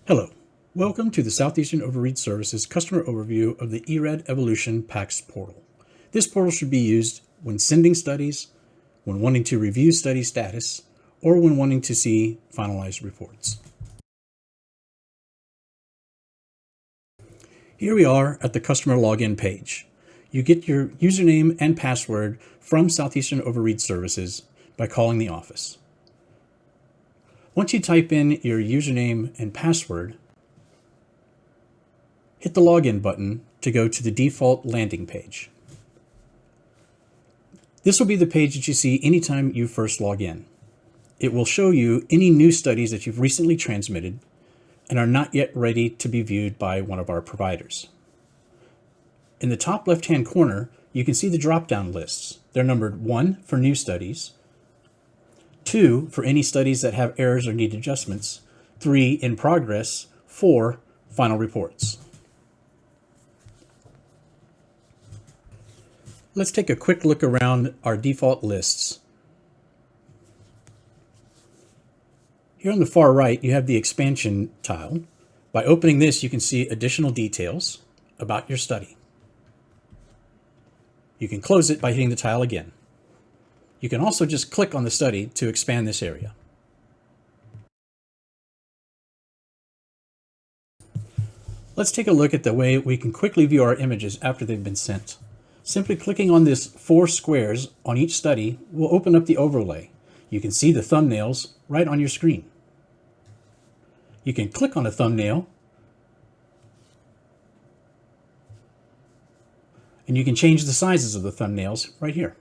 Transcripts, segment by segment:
Hello. Welcome to the Southeastern Overread Services customer overview of the eRAD Evolution PACS portal. This portal should be used when sending studies, when wanting to review study status, or when wanting to see finalized reports. Here we are at the customer login page. You get your username and password from Southeastern Overread Services by calling the office. Once you type in your username and password, hit the login button to go to the default landing page. This will be the page that you see anytime you first log in. It will show you any new studies that you've recently transmitted and are not yet ready to be viewed by one of our providers. In the top left-hand corner, you can see the drop-down lists. They're numbered 1 for new studies, 2 for any studies that have errors or need adjustments, 3 in progress, 4 final reports. Let's take a quick look around our default lists. Here on the far right, you have the expansion tile. By opening this, you can see additional details about your study. You can close it by hitting the tile again. You can also just click on the study to expand this area. Let's take a look at the way we can quickly view our images after they've been sent. Simply clicking on this 4 squares on each study will open up the overlay. You can see the thumbnails right on your screen. You can click on a thumbnail and you can change the sizes of the thumbnails right here.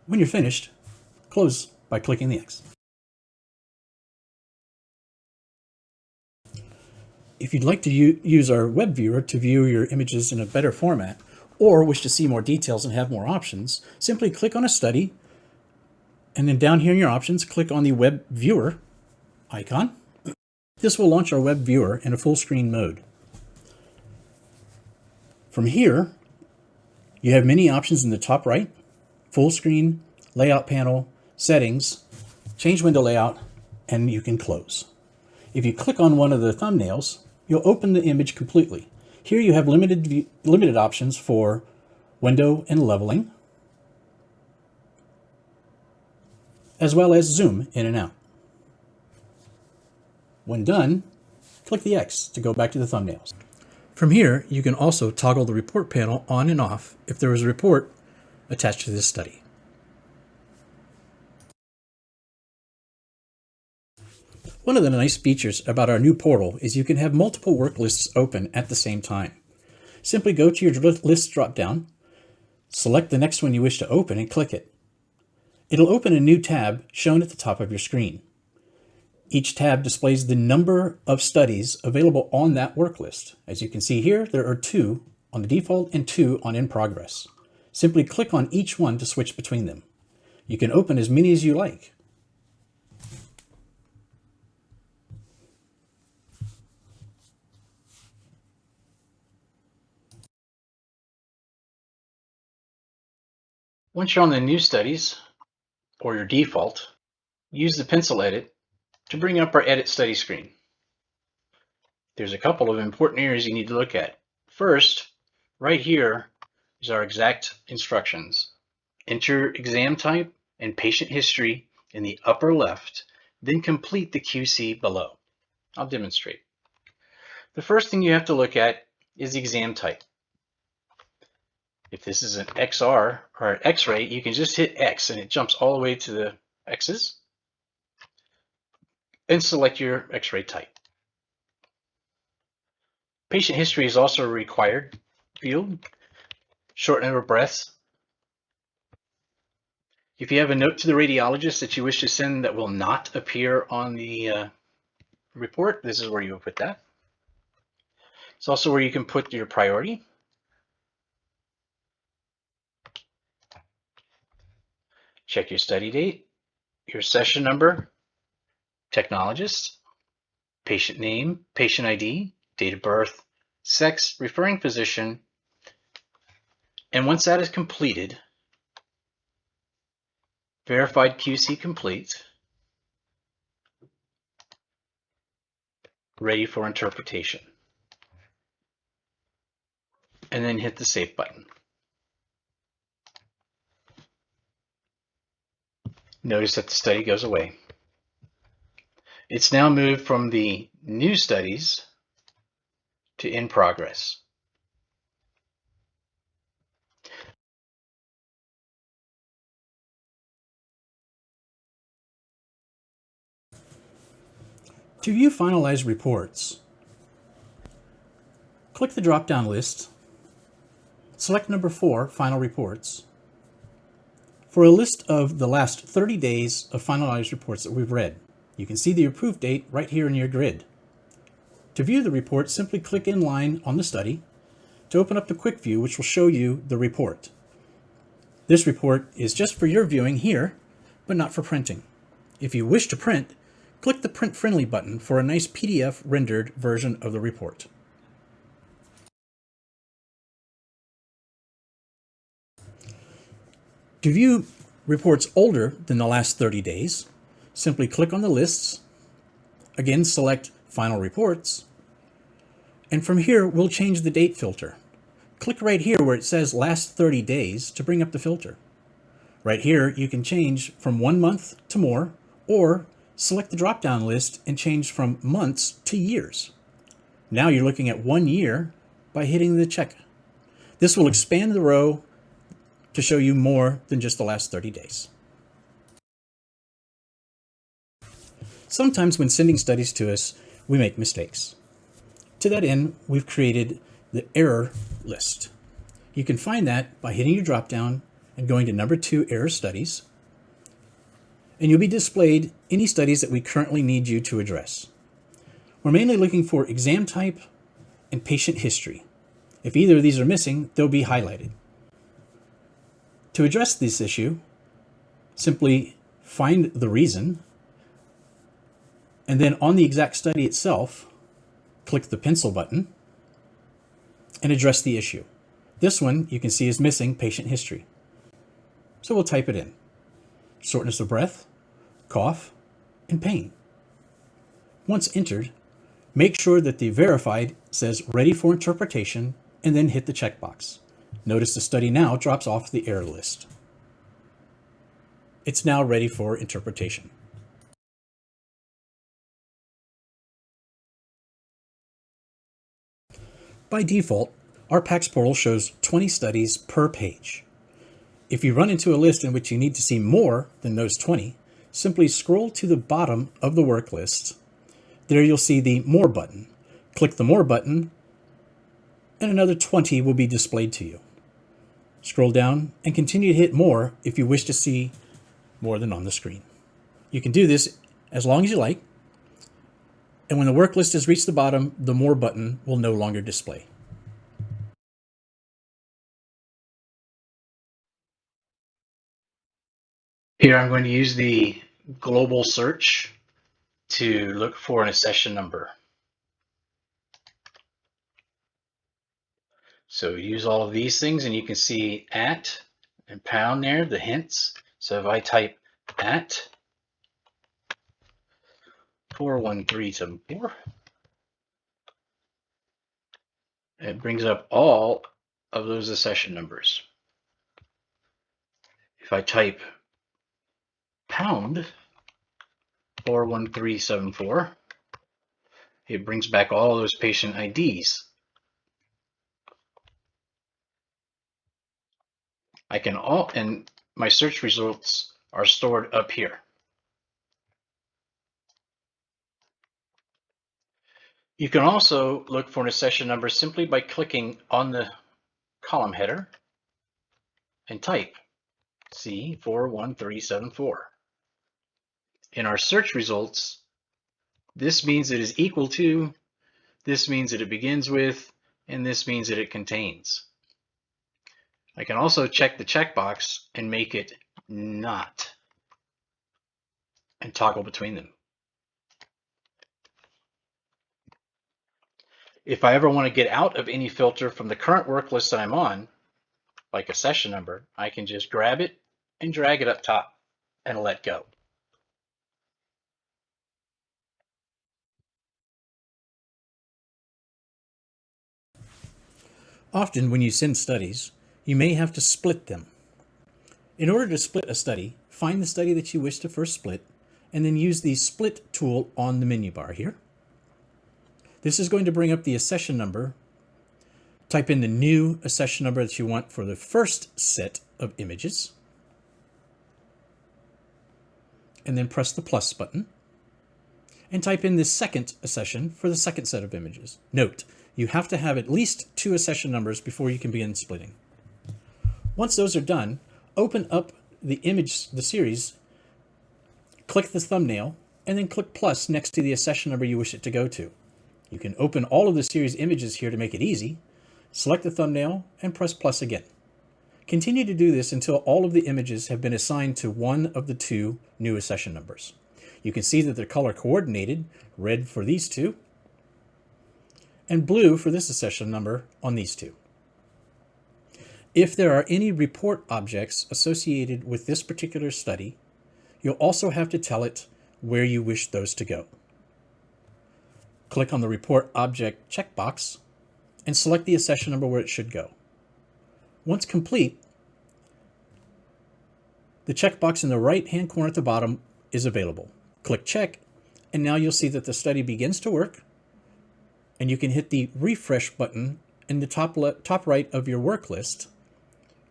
When you're finished, close by clicking the X. If you'd like to use our web viewer to view your images in a better format, or wish to see more details and have more options, simply click on a study, and then down here in your options, click on the web viewer icon. This will launch our web viewer in a full screen mode. From here, you have many options in the top right: full screen, layout panel, settings, change window layout, and you can close. If you click on one of the thumbnails, you'll open the image completely. Here you have limited options for window and leveling, as well as zoom in and out. When done, click the X to go back to the thumbnails. From here, you can also toggle the report panel on and off if there is a report attached to this study. One of the nice features about our new portal is you can have multiple work lists open at the same time. Simply go to your list dropdown, select the next one you wish to open, and click it. It'll open a new tab shown at the top of your screen. Each tab displays the number of studies available on that work list. As you can see here, there are 2 on the default and 2 on in progress. Simply click on each one to switch between them. You can open as many as you like. Once you're on the new studies, or your default, use the pencil edit to bring up our edit study screen. There's a couple of important areas you need to look at. First, right here is our exact instructions. Enter exam type and patient history in the upper left, then complete the QC below. I'll demonstrate. The first thing you have to look at is the exam type. If this is an XR or an X-ray, you can just hit X and it jumps all the way to the X's and select your X-ray type. Patient history is also a required field. Short number of breaths. If you have a note to the radiologist that you wish to send that will not appear on the report, this is where you will put that. It's also where you can put your priority. Check your study date, your session number, technologist, patient name, patient ID, date of birth, sex, referring physician, and once that is completed, verified QC complete, ready for interpretation, and then hit the Save button. Notice that the study goes away. It's now moved from the New Studies to In Progress. To view finalized reports, click the drop-down list, select number 4, Final Reports, for a list of the last 30 days of finalized reports that we've read. You can see the approved date right here in your grid. To view the report, simply click Inline on the study to open up the quick view, which will show you the report. This report is just for your viewing here, but not for printing. If you wish to print, click the Print Friendly button for a nice PDF rendered version of the report. To view reports older than the last 30 days, simply click on the lists, again select Final Reports, and from here we'll change the date filter. Click right here where it says last 30 days to bring up the filter. Right here you can change from 1 month to more, or select the drop-down list and change from months to years. Now you're looking at 1 year by hitting the check. This will expand the row to show you more than just the last 30 days. Sometimes when sending studies to us, we make mistakes. To that end, we've created the error list. You can find that by hitting your drop-down and going to number 2, Error Studies, and you'll be displayed any studies that we currently need you to address. We're mainly looking for exam type and patient history. If either of these are missing, they'll be highlighted. To address this issue, simply find the reason, and then on the exact study itself, click the pencil button and address the issue. This one you can see is missing patient history. So we'll type it in. Shortness of breath, cough, and pain. Once entered, make sure that the verified says ready for interpretation and then hit the checkbox. Notice the study now drops off the error list. It's now ready for interpretation. By default, our PACS portal shows 20 studies per page. If you run into a list in which you need to see more than those 20, simply scroll to the bottom of the work list. There you'll see the More button. Click the More button, and another 20 will be displayed to you. Scroll down and continue to hit More if you wish to see more than on the screen. You can do this as long as you like, and when the work list has reached the bottom, the More button will no longer display. Here I'm going to use the global search to look for an accession number. So use all of these things and you can see at and pound there, the hints. So if I type at 41374, it brings up all of those accession numbers. If I type pound 41374, it brings back all those patient IDs. And my search results are stored up here. You can also look for an accession number simply by clicking on the column header and type C41374. In our search results, this means it is equal to, this means that it begins with, and this means that it contains. I can also check the checkbox and make it not, and toggle between them. If I ever want to get out of any filter from the current work list that I'm on, like a session number, I can just grab it and drag it up top. and let go. Often when you send studies, you may have to split them. In order to split a study, find the study that you wish to first split, and then use the split tool on the menu bar here. This is going to bring up the accession number. Type in the new accession number that you want for the first set of images, and then press the plus button, and type in the second accession for the second set of images. Note, you have to have at least 2 accession numbers before you can begin splitting. Once those are done, open up the image, the series, click the thumbnail, and then click plus next to the accession number you wish it to go to. You can open all of the series images here to make it easy. Select the thumbnail and press plus again. Continue to do this until all of the images have been assigned to one of the 2 new accession numbers. You can see that they're color coordinated, red for these 2, and blue for this accession number on these 2. If there are any report objects associated with this particular study, you'll also have to tell it where you wish those to go. Click on the report object checkbox and select the accession number where it should go. Once complete, the checkbox in the right-hand corner at the bottom is available. Click check, and now you'll see that the study begins to work, and you can hit the refresh button in the top right of your work list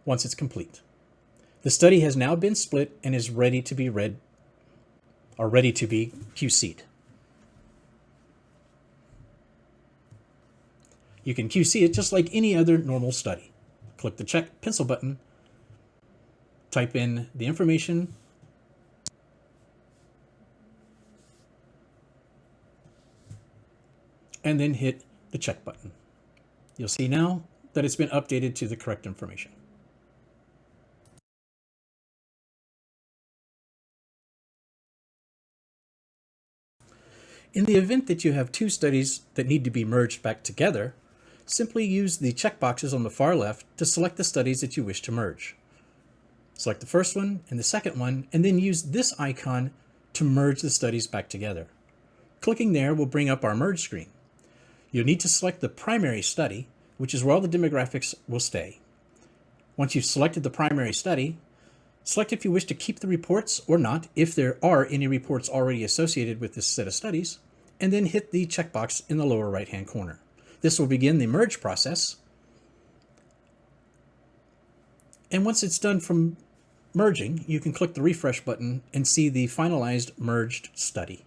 once it's complete. The study has now been split and is ready to be read, or ready to be QC'd. You can QC it just like any other normal study. Click the check pencil button, type in the information, and then hit the check button. You'll see now that it's been updated to the correct information. In the event that you have 2 studies that need to be merged back together, simply use the checkboxes on the far left to select the studies that you wish to merge. Select the first one and the second one, and then use this icon to merge the studies back together. Clicking there will bring up our merge screen. You'll need to select the primary study, which is where all the demographics will stay. Once you've selected the primary study, select if you wish to keep the reports or not, if there are any reports already associated with this set of studies, and then hit the checkbox in the lower right-hand corner. This will begin the merge process. And once it's done from merging, you can click the refresh button and see the finalized merged study.